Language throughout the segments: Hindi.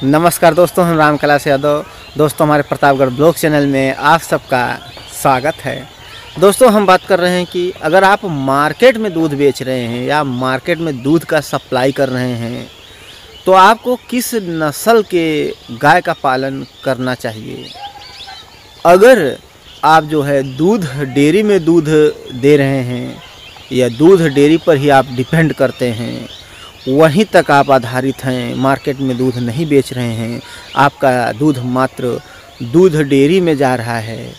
नमस्कार दोस्तों, हम राम कैलाश यादव। दोस्तों, हमारे प्रतापगढ़ ब्लॉग चैनल में आप सबका स्वागत है। दोस्तों, हम बात कर रहे हैं कि अगर आप मार्केट में दूध बेच रहे हैं या मार्केट में दूध का सप्लाई कर रहे हैं तो आपको किस नस्ल के गाय का पालन करना चाहिए। अगर आप जो है दूध डेयरी में दूध दे रहे हैं या दूध डेयरी पर ही आप डिपेंड करते हैं, वहीं तक आप आधारित हैं, मार्केट में दूध नहीं बेच रहे हैं, आपका दूध मात्र दूध डेयरी में जा रहा है,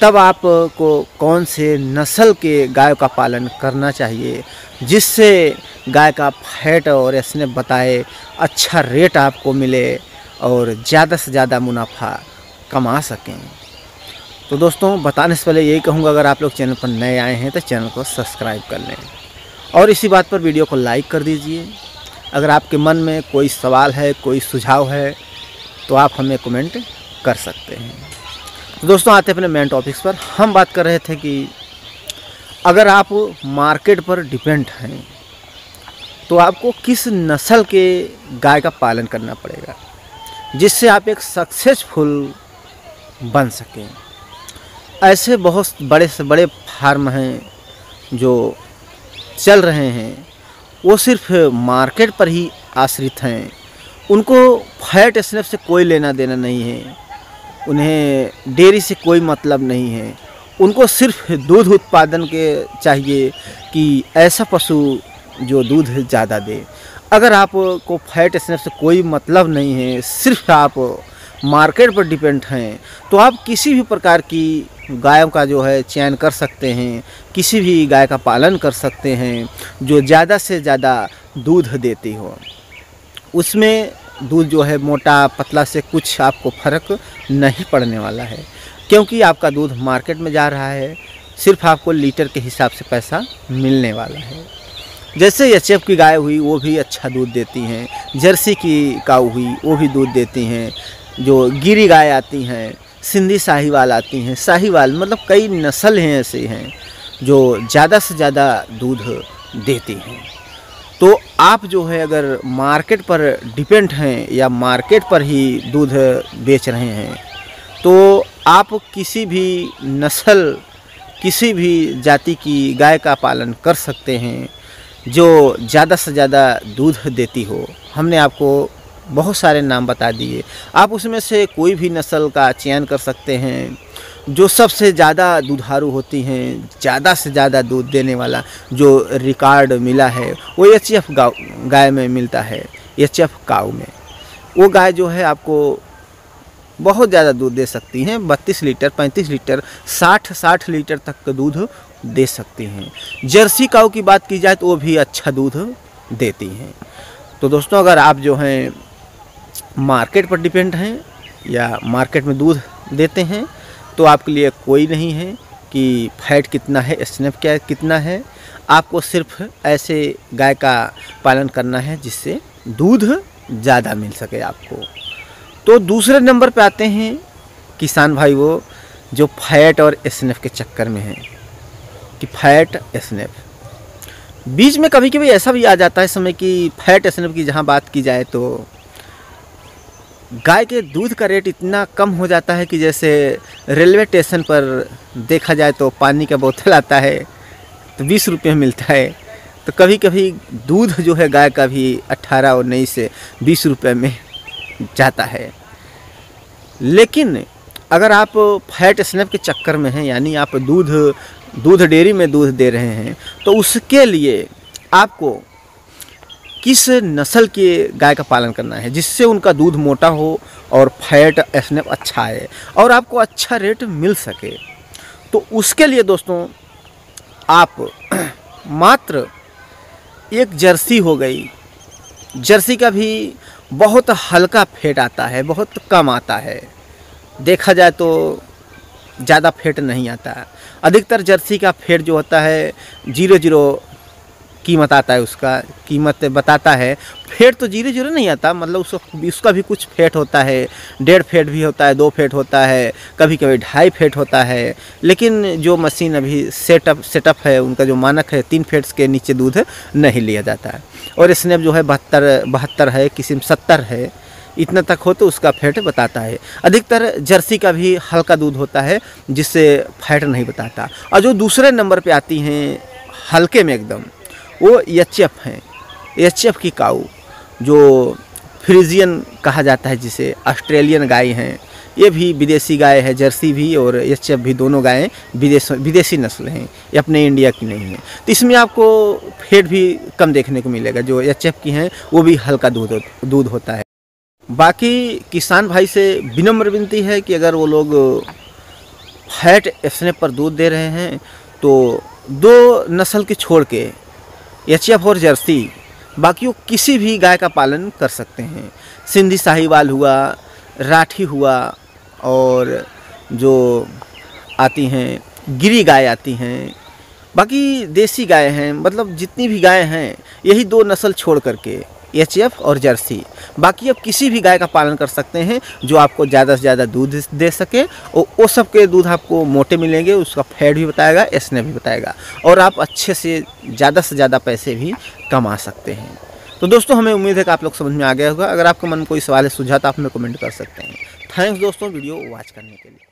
तब आपको कौन से नस्ल के गाय का पालन करना चाहिए जिससे गाय का फैट और इसने बताए अच्छा रेट आपको मिले और ज़्यादा से ज़्यादा मुनाफा कमा सकें। तो दोस्तों, बताने से पहले यही कहूँगा, अगर आप लोग चैनल पर नए आए हैं तो चैनल को सब्सक्राइब कर लें और इसी बात पर वीडियो को लाइक कर दीजिए। अगर आपके मन में कोई सवाल है, कोई सुझाव है तो आप हमें कमेंट कर सकते हैं। तो दोस्तों, आते अपने मेन टॉपिक्स पर। हम बात कर रहे थे कि अगर आप मार्केट पर डिपेंड हैं तो आपको किस नस्ल के गाय का पालन करना पड़ेगा जिससे आप एक सक्सेसफुल बन सकें। ऐसे बहुत बड़े से बड़े फार्म हैं जो चल रहे हैं, वो सिर्फ मार्केट पर ही आश्रित हैं। उनको फैट स्नैप से कोई लेना देना नहीं है, उन्हें डेयरी से कोई मतलब नहीं है। उनको सिर्फ दूध उत्पादन के चाहिए कि ऐसा पशु जो दूध ज़्यादा दे। अगर आपको फैट स्नैप से कोई मतलब नहीं है, सिर्फ आप मार्केट पर डिपेंड हैं, तो आप किसी भी प्रकार की गायों का जो है चयन कर सकते हैं, किसी भी गाय का पालन कर सकते हैं जो ज़्यादा से ज़्यादा दूध देती हो। उसमें दूध जो है मोटा पतला से कुछ आपको फ़र्क नहीं पड़ने वाला है, क्योंकि आपका दूध मार्केट में जा रहा है, सिर्फ आपको लीटर के हिसाब से पैसा मिलने वाला है। जैसे एचएफ की गाय हुई वो भी अच्छा दूध देती हैं, जर्सी की काऊ हुई वो भी दूध देती हैं, जो गिरी गाय आती हैं, सिंधी साहिवाल आती हैं, साहिवाल मतलब कई नस्ल हैं ऐसे हैं जो ज़्यादा से ज़्यादा दूध देती हैं। तो आप जो है अगर मार्केट पर डिपेंड हैं या मार्केट पर ही दूध बेच रहे हैं तो आप किसी भी नस्ल, किसी भी जाति की गाय का पालन कर सकते हैं जो ज़्यादा से ज़्यादा दूध देती हो। हमने आपको बहुत सारे नाम बता दिए, आप उसमें से कोई भी नस्ल का चयन कर सकते हैं जो सबसे ज़्यादा दुधारू होती हैं, ज़्यादा से ज़्यादा दूध देने वाला जो रिकॉर्ड मिला है वो एचएफ गाय में मिलता है। एचएफ काऊ में वो गाय जो है आपको बहुत ज़्यादा दूध दे सकती हैं, 32 लीटर 35 लीटर 60 लीटर तक का दूध दे सकती हैं। जर्सी काऊ की बात की जाए तो वो भी अच्छा दूध देती हैं। तो दोस्तों, अगर आप जो हैं मार्केट पर डिपेंड हैं या मार्केट में दूध देते हैं तो आपके लिए कोई नहीं है कि फैट कितना है, स्नैप क्या कितना है। आपको सिर्फ ऐसे गाय का पालन करना है जिससे दूध ज़्यादा मिल सके आपको। तो दूसरे नंबर पे आते हैं किसान भाई वो जो फैट और स्नैप के चक्कर में हैं कि फैट स्नैप बीच में कभी कभी ऐसा भी आ जाता है समय कि फैट स्नैप की जहाँ बात की जाए तो गाय के दूध का रेट इतना कम हो जाता है कि जैसे रेलवे स्टेशन पर देखा जाए तो पानी का बोतल आता है तो 20 रुपये मिलता है, तो कभी कभी दूध जो है गाय का भी 18 और 19 से 20 रुपये में जाता है। लेकिन अगर आप फैट स्नैप के चक्कर में हैं, यानी आप दूध डेयरी में दूध दे रहे हैं, तो उसके लिए आपको किस नस्ल के गाय का पालन करना है जिससे उनका दूध मोटा हो और फैट स्नैप अच्छा आए और आपको अच्छा रेट मिल सके। तो उसके लिए दोस्तों आप मात्र एक जर्सी हो गई, जर्सी का भी बहुत हल्का फैट आता है, बहुत कम आता है, देखा जाए तो ज़्यादा फैट नहीं आता। अधिकतर जर्सी का फैट जो होता है 0 कीमत आता है, उसका कीमत बताता है। फैट तो 0 नहीं आता, मतलब उसका भी कुछ फैट होता है, 1.5 फैट भी होता है, 2 फैट होता है, कभी कभी 2.5 फैट होता है। लेकिन जो मशीन अभी सेटअप है उनका जो मानक है 3 फैट्स के नीचे दूध नहीं लिया जाता है। और स्नैप जो है 72 है, किसी में 70 है, इतना तक हो तो उसका फैट बताता है। अधिकतर जर्सी का भी हल्का दूध होता है जिससे फैट नहीं बताता। और जो दूसरे नंबर पे आती हैं हल्के में एकदम, वो एचएफ हैं। एचएफ की काऊ जो फ्रीजियन कहा जाता है, जिसे ऑस्ट्रेलियन गाय हैं, ये भी विदेशी गाय है। जर्सी भी और एचएफ भी दोनों गायें विदेशी नस्ल हैं, ये अपने इंडिया की नहीं है। तो इसमें आपको फैट भी कम देखने को मिलेगा। जो एचएफ की हैं वो भी हल्का दूध होता है। बाकी किसान भाई से विनम्र विनती है कि अगर वो लोग फैट स्नैप पर दूध दे रहे हैं तो 2 नस्ल के छोड़ के एचएफ और जर्सी बाकी किसी भी गाय का पालन कर सकते हैं। सिंधी साहिवाल हुआ, राठी हुआ, और जो आती हैं गिरी गाय आती हैं, बाकी देसी गाय हैं। मतलब जितनी भी गाय हैं यही 2 नस्ल छोड़ करके एचएफ और जर्सी, बाकी अब किसी भी गाय का पालन कर सकते हैं जो आपको ज़्यादा से ज़्यादा दूध दे सके। और वो सब के दूध आपको मोटे मिलेंगे, उसका फैट भी बताएगा, स्नैप भी बताएगा, और आप अच्छे से ज़्यादा पैसे भी कमा सकते हैं। तो दोस्तों, हमें उम्मीद है कि आप लोग समझ में आ गया होगा। अगर आपके मन में कोई सवाल है, सुझाव, तो आप हमें कमेंट कर सकते हैं। थैंक्स दोस्तों वीडियो वॉच करने के लिए।